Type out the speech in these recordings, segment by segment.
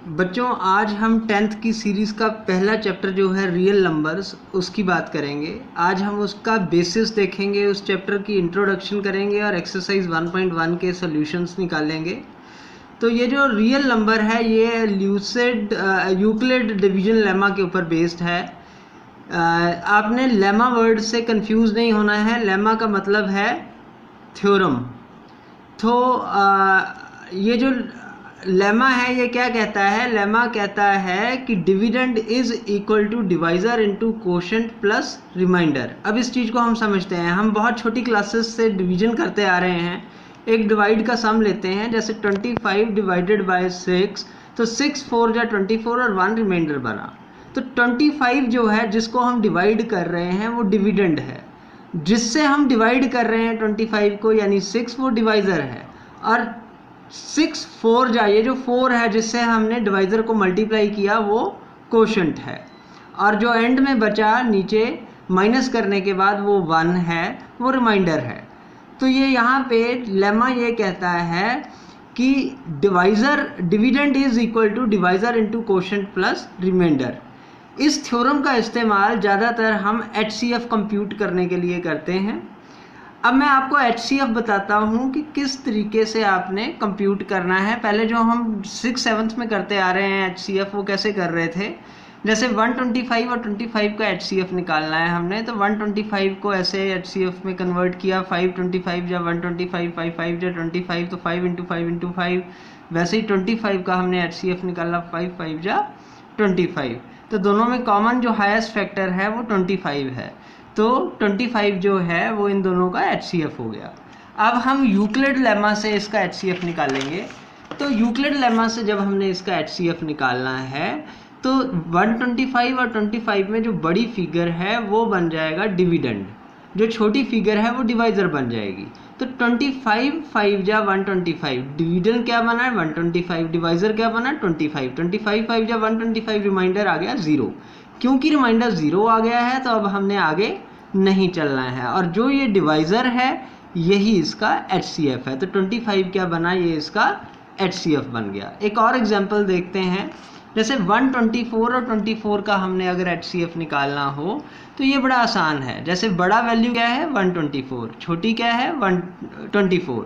बच्चों आज हम 10th की सीरीज़ का पहला चैप्टर जो है रियल नंबर्स उसकी बात करेंगे। आज हम उसका बेसिस देखेंगे, उस चैप्टर की इंट्रोडक्शन करेंगे और एक्सरसाइज 1.1 के सॉल्यूशंस निकालेंगे। तो ये जो रियल नंबर है ये यूक्लिड डिवीजन लेमा के ऊपर बेस्ड है। आपने लेमा वर्ड से कंफ्यूज नहीं होना है। लेमा का मतलब है थ्योरम। तो ये जो लेमा है ये क्या कहता है? लेमा कहता है कि dividend is equal to divisor into quotient plus remainder. अब इस चीज़ को हम समझते हैं। हम बहुत छोटी क्लासेस से डिवीजन करते आ रहे हैं। एक डिवाइड का सम लेते हैं, जैसे 25 डिवाइडेड बाय 6, तो 6 4 जा 24 और 1 रिमाइंडर बना। तो 25 जो है जिसको हम डिवाइड कर रहे हैं वो डिविडेंड है। जिससे हम डिवाइड कर रहे हैं 25 को यानी 6 वो डिवाइज़र है। और 6 4 जा ये जो 4 है जिससे हमने डिवाइज़र को मल्टीप्लाई किया वो कोशेंट है। और जो एंड में बचा नीचे माइनस करने के बाद वो 1 है, वो रिमाइंडर है। तो ये यहाँ पे लेमा ये कहता है कि dividend is equal to divisor into quotient plus remainder. इस थ्योरम का इस्तेमाल ज़्यादातर हम HCF कंप्यूट करने के लिए करते हैं। अब मैं आपको HCF बताता हूँ कि किस तरीके से आपने कंप्यूट करना है। पहले जो हम 6th 7th में करते आ रहे हैं HCF, वो कैसे कर रहे थे? जैसे 125 और 25 का HCF निकालना है हमने, तो 125 को ऐसे HCF में कन्वर्ट किया। 525 या 125, 5 जा 25, तो 5 इंटू 5 इंटू 5। वैसे ही 25 का हमने HCF निकाला, 5 जा 25। तो दोनों में कॉमन जो हाईएस्ट फैक्टर है वो 25 है। तो 25 जो है वो इन दोनों का HCF हो गया। अब हम यूक्लिड लेमा से इसका HCF निकालेंगे। तो यूक्लिड लेमा से जब हमने इसका HCF निकालना है तो 125 और 25 में जो बड़ी फिगर है वो बन जाएगा डिविडेंड, जो छोटी फिगर है वो डिवाइज़र बन जाएगी। तो 25 5 जा 125, डिविडेंड क्या बना है 125, डिवाइज़र क्या बना 25, 25 5 जा 125, रिमाइंडर आ गया 0। क्योंकि रिमाइंडर 0 आ गया है तो अब हमने आगे नहीं चलना है। और जो ये डिवाइज़र है यही इसका HCF है। तो 25 क्या बना, ये इसका HCF बन गया। एक और एग्जांपल देखते हैं। जैसे 124 और 24 का हमने अगर HCF निकालना हो तो ये बड़ा आसान है। जैसे बड़ा वैल्यू क्या है 124, छोटी क्या है 124।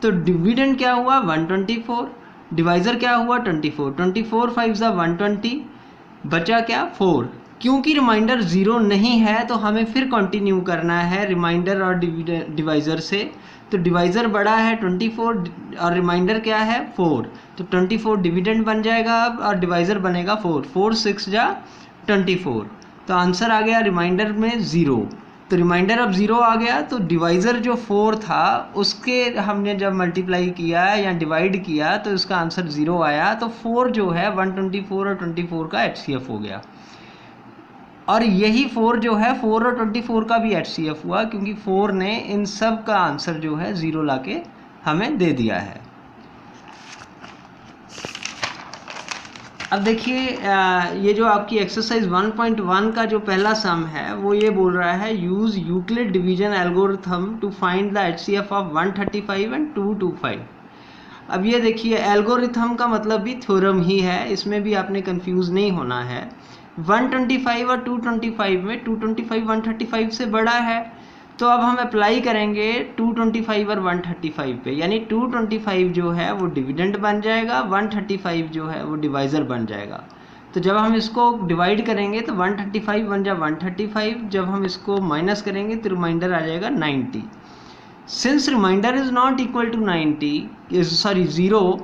तो डिविडेंड क्या हुआ 124, डिवाइज़र क्या हुआ 24, 24 5 जा 120, बचा क्या 4। क्योंकि रिमाइंडर 0 नहीं है तो हमें फिर कंटिन्यू करना है रिमाइंडर और डिवाइज़र से। तो डिवाइज़र बड़ा है 24 और रिमाइंडर क्या है 4, तो 24 डिविडेंड बन जाएगा अब और डिवाइज़र बनेगा 4, 4 6 जा 24। तो आंसर आ गया रिमाइंडर में 0। तो रिमाइंडर अब 0 आ गया, तो डिवाइज़र जो 4 था उसके हमने जब मल्टीप्लाई किया या डिवाइड किया तो इसका आंसर 0 आया। तो 4 जो है 124 और 24 का HCF हो गया। और यही 4 जो है 4 और 24 का भी HCF हुआ, क्योंकि 4 ने इन सब का आंसर जो है 0 लाके हमें दे दिया है। अब देखिए ये जो आपकी एक्सरसाइज 1.1 का जो पहला सम है वो ये बोल रहा है use Euclid division algorithm to find the HCF of 135 and 225। अब ये देखिए एल्गोरिथम का मतलब भी थ्योरम ही है, इसमें भी आपने कंफ्यूज नहीं होना है। 125 और 225 में 225 135 से बड़ा है, तो अब हम अप्लाई करेंगे 225 और 135 पे, यानी 225 जो है वो डिविडेंड बन जाएगा, 135 जो है वो डिवाइज़र बन जाएगा। तो जब हम इसको डिवाइड करेंगे तो 135 बन जा 135, जब हम इसको माइनस करेंगे तो रिमाइंडर आ जाएगा 90। Since reminder is not equal to 90 sorry 0,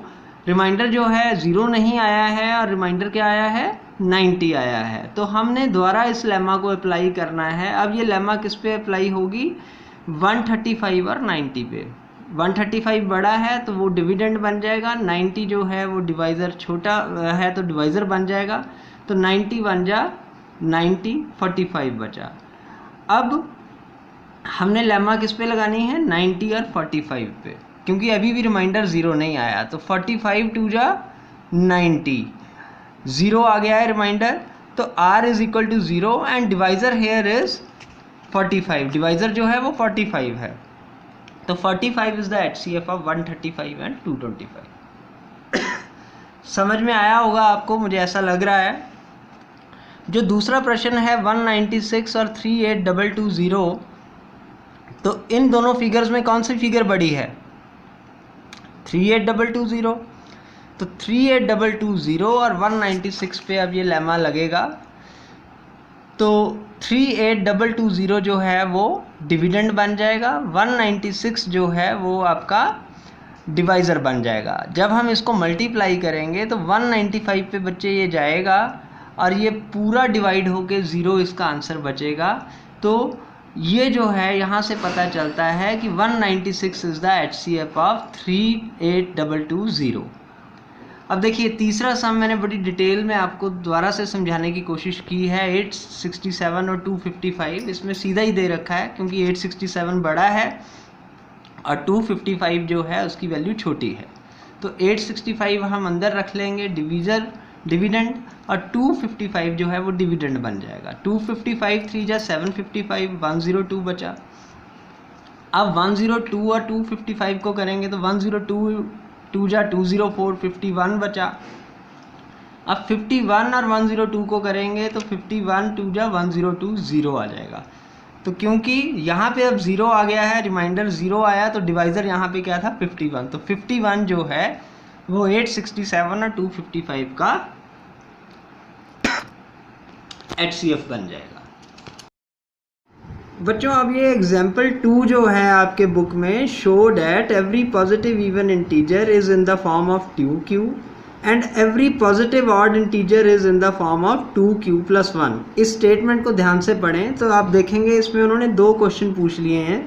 reminder जो है 0 नहीं आया है और रिमाइंडर क्या आया है 90 आया है। तो हमने दोबारा इस लेमा को अप्लाई करना है। अब ये लेमा किस पे अप्लाई होगी 135 और 90 पे। 135 बड़ा है तो वो डिविडेंड बन जाएगा, 90 जो है वो डिवाइज़र छोटा है तो डिवाइज़र बन जाएगा। तो 90 बन जा 90, 45 बचा। अब हमने लेमा किस पे लगानी है 90 और 45 पे, क्योंकि अभी भी रिमाइंडर 0 नहीं आया। तो 45 2 जा 90, 0 आ गया है रिमाइंडर। तो R is equal to 0 and divisor here is 45, divisor जो है वो 45 है। तो 45 is the HCF of 135 and 225। समझ में आया होगा आपको, मुझे ऐसा लग रहा है। जो दूसरा प्रश्न है 196 और 38220, तो इन दोनों फिगर्स में कौन सी फिगर बड़ी है? 38220। तो 38220 और 196 पे अब ये लेमा लगेगा। तो 38220 जो है वो डिविडेंड बन जाएगा, 196 जो है वो आपका डिवाइज़र बन जाएगा। जब हम इसको मल्टीप्लाई करेंगे तो 195 पे बच्चे ये जाएगा और ये पूरा डिवाइड होके 0 इसका आंसर बचेगा। तो ये जो है यहाँ से पता चलता है कि 196 इज़ द HCF ऑफ 38220। अब देखिए तीसरा सम मैंने बड़ी डिटेल में आपको दोबारा से समझाने की कोशिश की है। 867 और 255 इसमें सीधा ही दे रखा है क्योंकि 867 बड़ा है और 255 जो है उसकी वैल्यू छोटी है। तो 865 हम अंदर रख लेंगे डिविडेंड, और 255 जो है वो डिविडेंड बन जाएगा। 255 3 जा 755, 102 बचा। अब 102 और 255 को करेंगे तो 102 2 जा 204, 51 बचा। अब 51 और 102 को करेंगे तो 51 2 जा 102, 0 आ जाएगा। तो क्योंकि यहाँ पे अब 0 आ गया है, रिमाइंडर 0 आया, तो डिवाइज़र यहाँ पे क्या था? 51। तो 51 जो है वो 867 और 255 का HCF बन जाएगा। बच्चों अब ये एग्जाम्पल 2 जो है आपके बुक में, show that every positive even integer is in the form of 2q and every positive odd integer is in the form of 2q + 1। इस स्टेटमेंट को ध्यान से पढ़ें तो आप देखेंगे इसमें उन्होंने 2 क्वेश्चन पूछ लिए हैं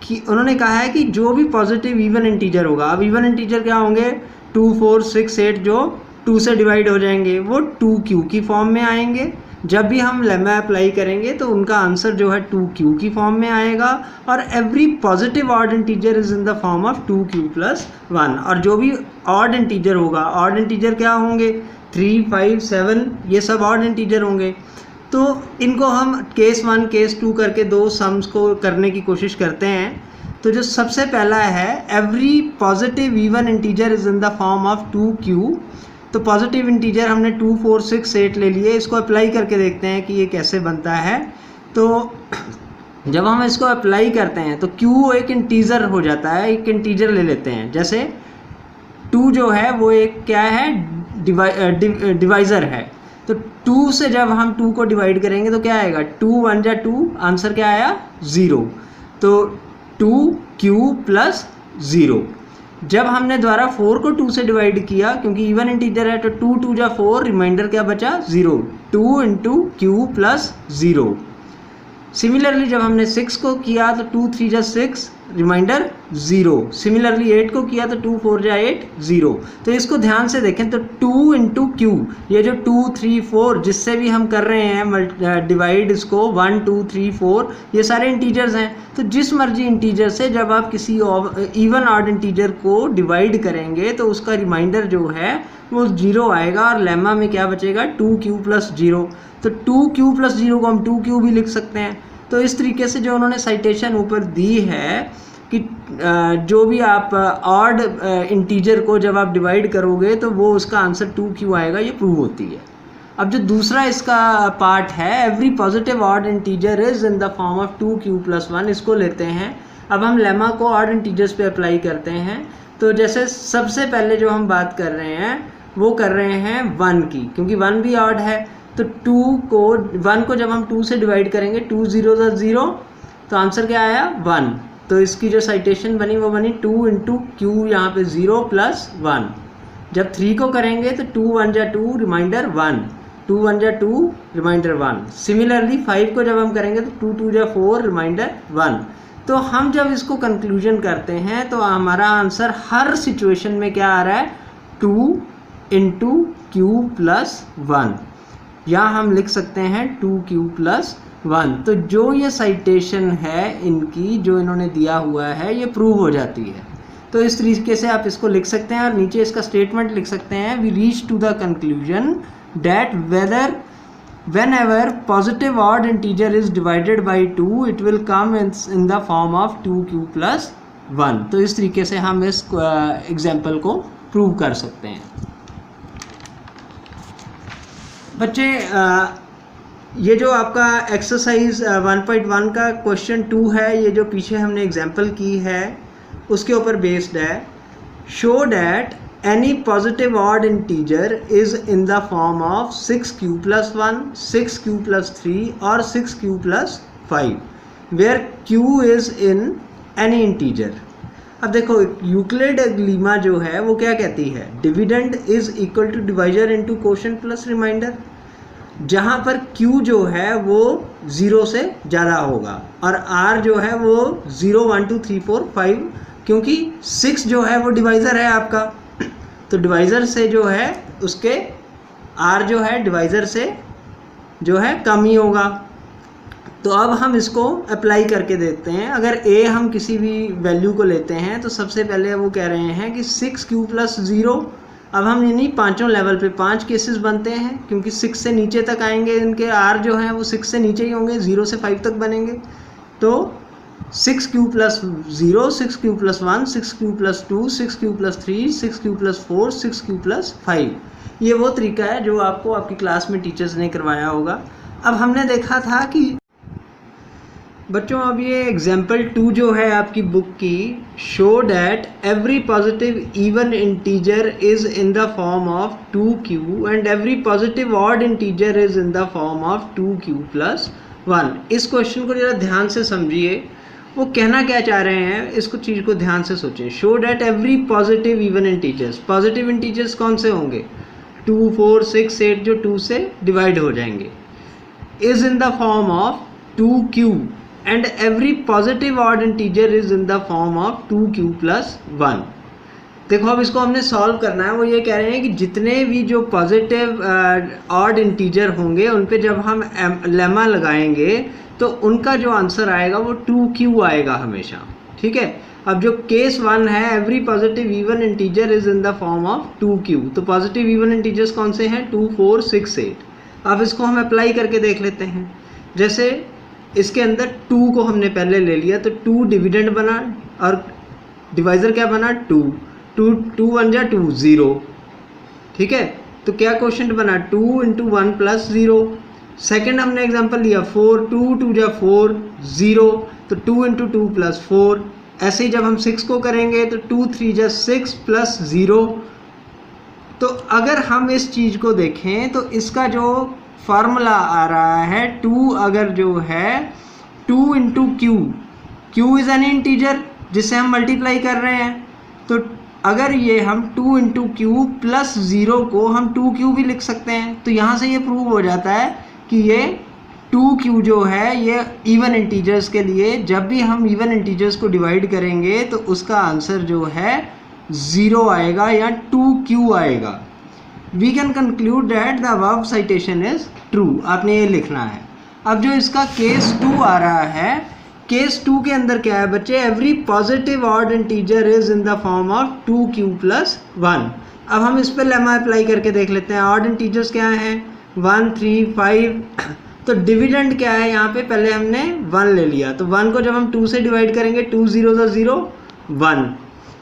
कि उन्होंने कहा है कि जो भी पॉजिटिव इवन इंटीजर होगा, अब इवन इंटीजर क्या होंगे? 2 4 6 8 जो 2 से डिवाइड हो जाएंगे वो 2q की फॉर्म में आएंगे। जब भी हम लेमा अप्लाई करेंगे तो उनका आंसर जो है 2q की फॉर्म में आएगा। और every positive odd integer is in the form of 2q + 1। और जो भी ऑड इंटीजर होगा, ऑड इंटीजर क्या होंगे? 3 5 7, ये सब ऑड इंटीजर होंगे। तो इनको हम केस 1 केस 2 करके 2 सम्स को करने की कोशिश करते हैं। तो जो सबसे पहला है every positive even integer is in the form of 2q। तो पॉजिटिव इंटीजर हमने 2 4 6 8 ले लिए, इसको अप्लाई करके देखते हैं कि ये कैसे बनता है। तो जब हम इसको अप्लाई करते हैं तो q एक इंटीजर हो जाता है, एक इंटीजर ले लेते हैं। जैसे 2 जो है वो एक क्या है? डिवाइज़र है। तो 2 से जब हम 2 को डिवाइड करेंगे तो क्या आएगा? 2 1 जा 2, आंसर क्या आया? 0। तो 2q + 0। जब हमने द्वारा 4 को 2 से डिवाइड किया, क्योंकि इवन इंटीजर है, तो 2 2 जा 4, रिमाइंडर क्या बचा? 0। 2 × q + 0। सिमिलरली जब हमने 6 को किया तो 2 3 जा 6, रिमाइंडर 0। सिमिलरली 8 को किया तो 2 4 जा 8, 0। तो इसको ध्यान से देखें तो 2 × q, ये जो 2 3 4 जिससे भी हम कर रहे हैं डिवाइड, इसको 1 2 3 4, ये सारे इंटीजर्स हैं। तो जिस मर्जी इंटीजर से जब आप किसी इवन ऑड इंटीजर को डिवाइड करेंगे तो उसका रिमाइंडर जो है वो 0 आएगा और लेमा में क्या बचेगा? 2q + 0। तो 2q + 0 को हम 2q भी लिख सकते हैं। तो इस तरीके से जो उन्होंने साइटेशन ऊपर दी है कि जो भी आप ऑड इंटीजर को जब आप डिवाइड करोगे तो वो उसका आंसर 2q आएगा, ये प्रूव होती है। अब जो दूसरा इसका पार्ट है every positive odd integer is in the form of 2q + 1, इसको लेते हैं। अब हम लेमा को ऑड इंटीजर्स पे अप्लाई करते हैं। तो जैसे सबसे पहले जो हम बात कर रहे हैं वो कर रहे हैं 1 की, क्योंकि 1 भी ऑड है। तो 1 को जब हम 2 से डिवाइड करेंगे, 2 0 + 0, तो आंसर क्या आया? 1। तो इसकी जो साइटेशन बनी वो बनी 2 × q, यहाँ पे 0 + 1। जब 3 को करेंगे तो 2 1 जा 2, रिमाइंडर 1। 2 1 जा 2, रिमाइंडर 1। सिमिलरली 5 को जब हम करेंगे तो 2 2 जा 4, रिमाइंडर 1। तो हम जब इसको कंक्लूजन करते हैं तो हमारा आंसर हर सिचुएशन में क्या आ रहा है? 2 × q + 1, या हम लिख सकते हैं 2q + 1। तो जो ये साइटेशन है इनकी, जो इन्होंने दिया हुआ है, ये प्रूव हो जाती है। तो इस तरीके से आप इसको लिख सकते हैं और नीचे इसका स्टेटमेंट लिख सकते हैं, we reach to the conclusion that whenever positive odd integer is divided by 2 it will come in the form of 2q + 1। तो इस तरीके से हम इस एग्जाम्पल को प्रूव कर सकते हैं। बच्चे ये जो आपका एक्सरसाइज 1.1 का क्वेश्चन 2 है, ये जो पीछे हमने एग्जांपल की है उसके ऊपर बेस्ड है। Show that any positive odd integer is in the form of 6q + 1, 6q + 3 और 6q + 5 where q is in any integer. अब देखो यूक्लिड लेमा जो है वो क्या कहती है, dividend is equal to divisor into quotient plus reminder, जहाँ पर q जो है वो 0 से ज़्यादा होगा और r जो है वो 0, 1, 2, 3, 4, 5, क्योंकि 6 जो है वो डिवाइज़र है आपका, तो डिवाइज़र से जो है उसके r जो है डिवाइज़र से जो है कम ही होगा। तो अब हम इसको अप्लाई करके देखते हैं। अगर a हम किसी भी वैल्यू को लेते हैं तो सबसे पहले वो कह रहे हैं कि 6q + 0। अब हम यानी पांचों लेवल पे 5 केसेस बनते हैं, क्योंकि 6 से नीचे तक आएंगे, इनके r जो हैं वो 6 से नीचे ही होंगे, 0 से 5 तक बनेंगे। तो 6q + 0, 6q + 1, 6q + 2, 6q + 3, 6q + 4, 6q + 5। ये वो तरीका है जो आपको आपकी क्लास में टीचर्स ने करवाया होगा। अब हमने देखा था कि बच्चों अब ये एग्जाम्पल 2 जो है आपकी बुक की, show that every positive even integer is in the form of 2q and every positive odd integer is in the form of 2q + 1। इस क्वेश्चन को जरा ध्यान से समझिए, वो कहना क्या चाह रहे हैं, इसको चीज़ को ध्यान से सोचें। Show that every positive even integers, positive integers कौन से होंगे, 2, 4, 6, 8 जो 2 से डिवाइड हो जाएंगे, is in the form of 2q and every positive odd integer is in the form of 2q + 1। देखो अब इसको हमने सॉल्व करना है। वो ये कह रहे हैं कि जितने भी जो पॉजिटिव ऑड इंटीजर होंगे उन पे जब हम लेमा लगाएंगे तो उनका जो आंसर आएगा वो 2q आएगा हमेशा, ठीक है। अब जो केस 1 है, every positive even integer is in the form of 2q, तो पॉजिटिव इवन इंटीजर्स कौन से हैं, 2, 4, 6, 8। अब इसको हम अप्लाई करके देख लेते हैं। जैसे इसके अंदर 2 को हमने पहले ले लिया तो 2 डिविडेंड बना और डिवाइज़र क्या बना, 2, 2 1 जा 2, 0, ठीक है। तो क्या क्वेश्चन बना, 2 × 1 + 0। सेकेंड हमने एग्जांपल लिया 4, 2 2 जा 4, 0, तो 2 × 2 + 4। ऐसे ही जब हम 6 को करेंगे तो 2 3 जा 6 + 0। तो अगर हम इस चीज़ को देखें तो इसका जो फार्मूला आ रहा है 2, अगर जो है 2 × q इज़ एन इंटीजर जिससे हम मल्टीप्लाई कर रहे हैं, तो अगर ये हम 2 × q + 0 को हम 2q भी लिख सकते हैं। तो यहाँ से ये प्रूव हो जाता है कि ये 2q जो है ये इवन इंटीजर्स के लिए, जब भी हम इवन इंटीजर्स को डिवाइड करेंगे तो उसका आंसर जो है 0 आएगा या 2q आएगा। We can conclude that the above citation is true, आपने ये लिखना है। अब जो इसका केस 2 आ रहा है, केस 2 के अंदर क्या है बच्चे, every positive odd integer is in the form of 2q + 1। अब हम इस पर लेमा अप्लाई करके देख लेते हैं। ऑड इंटीजर्स क्या हैं, 1, 3, 5। तो डिविडेंड क्या है यहाँ पे, पहले हमने 1 ले लिया, तो 1 को जब हम 2 से डिवाइड करेंगे 2 0 = 0, 1,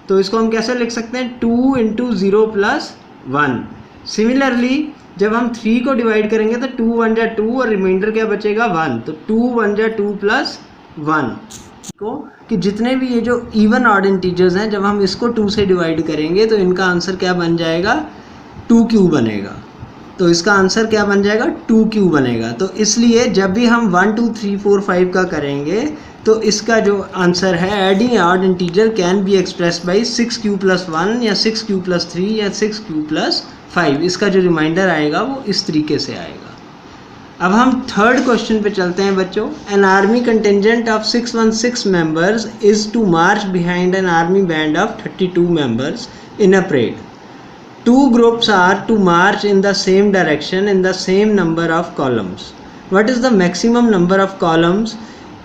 तो इसको हम कैसे लिख सकते हैं, 2 × 0 + 1। सिमिलरली जब हम 3 को डिवाइड करेंगे तो 2 1 जा 2 और रिमाइंडर क्या बचेगा, 1, तो 2 1 जा 2 + 1 को कि जितने भी ये जो इवन ऑड इंटीजर्स हैं जब हम इसको 2 से डिवाइड करेंगे तो इनका आंसर क्या बन जाएगा, 2q बनेगा। तो इसका आंसर क्या बन जाएगा, 2q बनेगा। तो इसलिए जब भी हम 1 2 3 4 5 का करेंगे तो इसका जो आंसर है, adding odd integer can be express by 6q + 1 या 6q + 3 या 6q + 5। इसका जो रिमाइंडर आएगा वो इस तरीके से आएगा। अब हम थर्ड क्वेश्चन पे चलते हैं बच्चों। An army contingent of 616 members is to march behind an army band of 32 members in a parade. 2 groups are to march in the same direction in the same number of columns. What is the maximum number of columns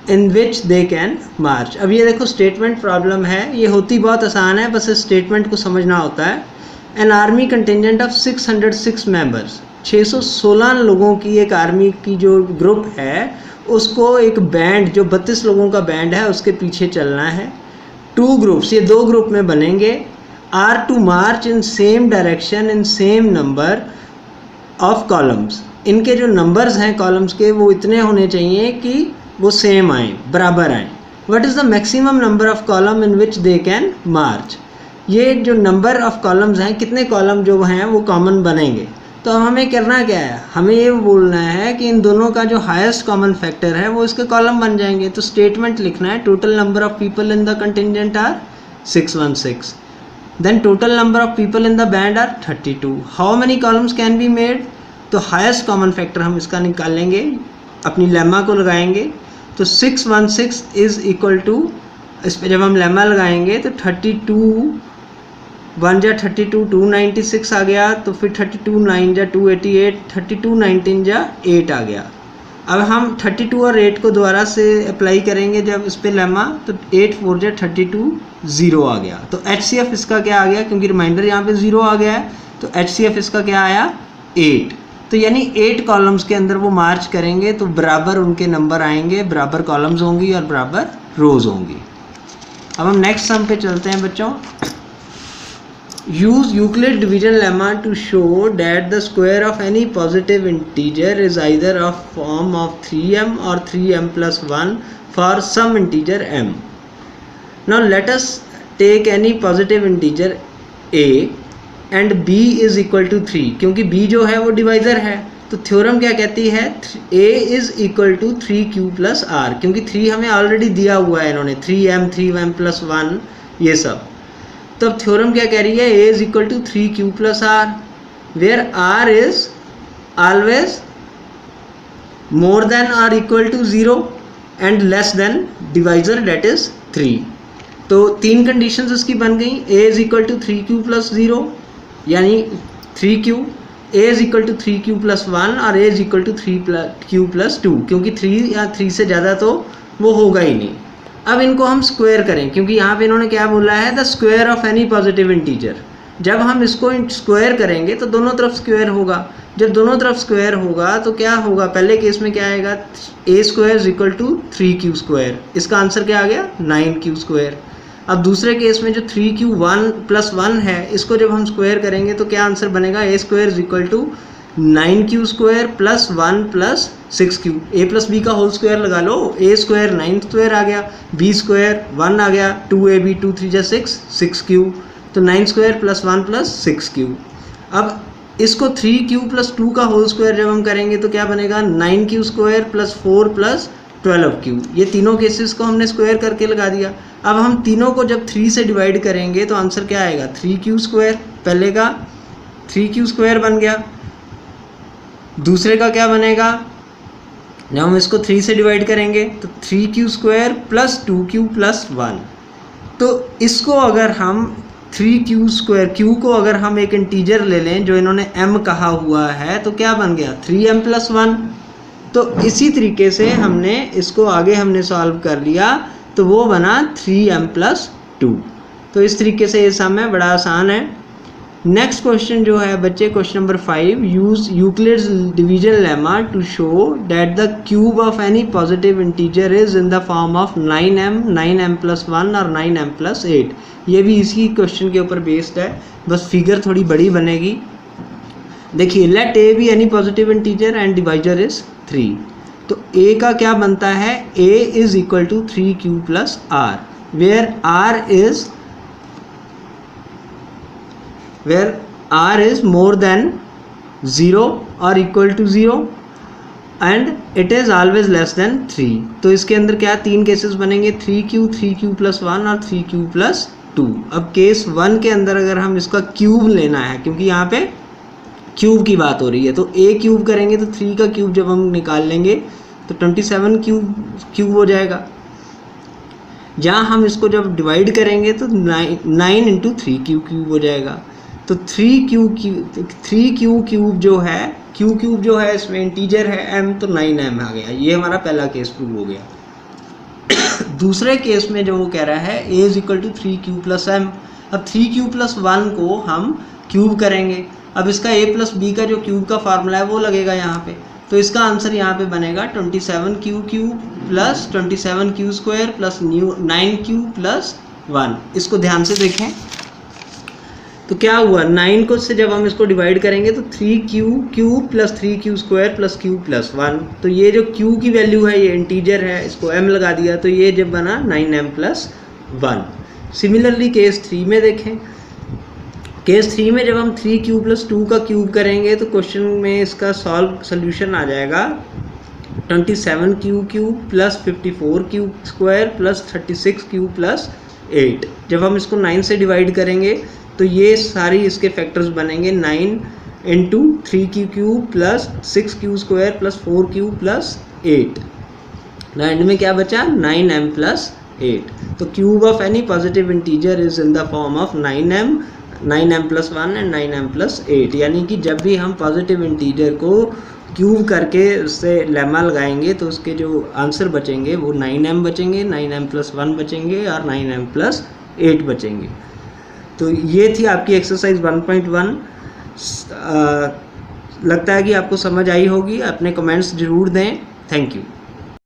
in which they can march? अब ये देखो statement problem है, ये होती बहुत आसान है, बस इस स्टेटमेंट को समझना होता है। N army contingent of 606 members, 616 लोगों की एक आर्मी की जो ग्रुप है उसको एक बैंड, जो 32 लोगों का बैंड है उसके पीछे चलना है। 2 ग्रुप्स, ये 2 ग्रुप में बनेंगे। Are to march in same direction in same number of columns, इनके जो नंबर्स हैं कॉलम्स के वो इतने होने चाहिए कि वो सेम आए, बराबर आए। What is the maximum number of column in which they can march. ये जो नंबर ऑफ कॉलम्स हैं, कितने कॉलम जो हैं वो कॉमन बनेंगे। तो अब हमें करना क्या है, हमें ये बोलना है कि इन दोनों का जो हाईएस्ट कॉमन फैक्टर है वो इसके कॉलम बन जाएंगे। तो स्टेटमेंट लिखना है, total number of people in the contingent are 616, then total number of people in the band are 32, how many columns can be made. तो हाईएस्ट कॉमन फैक्टर हम इसका निकाल लेंगे, अपनी लेमा को लगाएंगे। तो 616 इज इक्वल टू, इस पर जब हम लेमा लगाएंगे तो 32 1 जा 32, 296 आ गया। तो फिर 32 9 जा 288, 32 19 जा 8 आ गया। अब हम 32 और 8 को दोबारा से अप्लाई करेंगे जब इस पे लेमा, तो 8 4 जा 32 0 आ गया। तो HCF इसका क्या आ गया, क्योंकि रिमाइंडर यहाँ पे 0 आ गया है, तो HCF इसका क्या आया 8। तो यानी 8 कॉलम्स के अंदर वो मार्च करेंगे तो बराबर उनके नंबर आएंगे, बराबर कॉलम्स होंगी और बराबर रोज होंगी। अब हम नेक्स्ट सम पे चलते हैं बच्चों। Use Euclid division lemma to show that the square of any positive integer is either of form of 3m और 3m plus 1 for some integer m। Now let us take any positive integer a and b is equal to 3, क्योंकि b जो है वो divisor है। तो theorem क्या कहती है, a is equal to 3q plus r, क्योंकि 3 हमें ऑलरेडी दिया हुआ है इन्होंने, 3m 3m plus 1 ये सब। तो अब थ्योरम क्या कह रही है, a is equal to 3q plus r, where r is always more than और equal to 0 and less than divisor that is 3। तो 3 कंडीशंस इसकी बन गई, a is equal to 3q plus 0 यानी 3q, a is equal to 3q plus 1 और a is equal to 3q plus 2, क्योंकि 3 या 3 से ज़्यादा तो वो होगा ही नहीं। अब इनको हम स्क्वायर करें, क्योंकि यहाँ पे इन्होंने क्या बोला है, the square of any positive integer. जब हम इसको स्क्वायर करेंगे तो दोनों तरफ स्क्वायर होगा। जब दोनों तरफ स्क्वायर होगा तो क्या होगा, पहले केस में क्या आएगा, a square is equal to 3q square, इसका आंसर क्या आ गया 9q स्क्वायर। अब दूसरे केस में जो 3q 1 प्लस 1 है, इसको जब हम स्क्वायर करेंगे तो क्या आंसर बनेगा, a square is equal to 9q square plus 1 plus 6q, a plus b का होल स्क्वायर लगा लो, a स्क्वायर 9 स्क्वायर आ गया, b स्क्वायर 1 आ गया, 2ab 2 3 जा 6 6q, तो 9 स्क्वायर प्लस 1 प्लस 6q। अब इसको 3q प्लस 2 का होल स्क्वायर जब हम करेंगे तो क्या बनेगा, 9q square plus 4 plus 12q। ये तीनों केसेस को हमने स्क्वायर करके लगा दिया। अब हम तीनों को जब 3 से डिवाइड करेंगे तो आंसर क्या आएगा, 3q स्क्वायर, पहले का 3q स्क्वायर बन गया, दूसरे का क्या बनेगा, जब हम इसको 3 से डिवाइड करेंगे तो 3q square plus 2q plus 1। तो इसको अगर हम 3q स्क्वायर, q को अगर हम एक इंटीजर ले लें जो इन्होंने m कहा हुआ है, तो क्या बन गया 3m प्लस 1। तो इसी तरीके से हमने इसको आगे हमने सॉल्व कर लिया, तो वो बना 3m प्लस 2। तो इस तरीके से ये सम है, बड़ा आसान है। नेक्स्ट क्वेश्चन जो है बच्चे, question number 5, use Euclid's division lemma to show that the cube of any positive integer is in the form of 9m 9m plus 1 और 9m प्लस 8। ये भी इसी क्वेश्चन के ऊपर बेस्ड है, बस फिगर थोड़ी बड़ी बनेगी। देखिए, let a be any positive integer and divisor is 3। तो a का क्या बनता है, a is equal to 3q plus r, where r is more than 0 और equal to 0 and it is always less than 3। तो इसके अंदर क्या 3 केसेस बनेंगे, 3q प्लस 1 और 3q प्लस 2। अब केस 1 के अंदर अगर हम इसका क्यूब लेना है, क्योंकि यहाँ पे क्यूब की बात हो रही है, तो a क्यूब करेंगे तो 3 का क्यूब जब हम निकाल लेंगे तो 27 क्यूब हो जाएगा। जहाँ हम इसको जब डिवाइड करेंगे तो 9 इंटू 3q क्यूब हो जाएगा। तो 3q क्यूब जो है, q क्यूब जो है इसमें इंटीजर है m, तो 9m आ गया। ये हमारा पहला केस प्रूव हो गया। दूसरे केस में जो वो कह रहा है a is equal to 3q plus m। अब 3q प्लस 1 को हम क्यूब करेंगे। अब इसका a प्लस b का जो क्यूब का फार्मूला है वो लगेगा यहाँ पे, तो इसका आंसर यहाँ पे बनेगा 27q cube plus 27q square plus 9q plus 1। इसको ध्यान से देखें, तो क्या हुआ, 9 को से जब हम इसको डिवाइड करेंगे तो 3q cube plus 3q square plus q plus 1, तो ये जो q की वैल्यू है ये इंटीजर है, इसको m लगा दिया, तो ये जब बना 9m प्लस 1। सिमिलरली केस 3 में देखें, केस 3 में जब हम 3q प्लस 2 का क्यूब करेंगे तो क्वेश्चन में इसका सोल्यूशन आ जाएगा 27q cube plus 54q square plus 36q plus 8। जब हम इसको 9 से डिवाइड करेंगे तो ये सारी इसके फैक्टर्स बनेंगे 9 into 3q cube plus 6q square plus 4q plus 8। And में क्या बचा, 9m प्लस 8। तो cube of any positive integer is in the form of 9m plus 1 and 9m plus 8। यानी कि जब भी हम पॉजिटिव इंटीजर को क्यूब करके उससे लेमा लगाएंगे तो उसके जो आंसर बचेंगे वो 9m बचेंगे, 9m प्लस 1 बचेंगे और 9m प्लस 8 बचेंगे। तो ये थी आपकी एक्सरसाइज 1.1। लगता है कि आपको समझ आई होगी। अपने कमेंट्स ज़रूर दें। Thank you.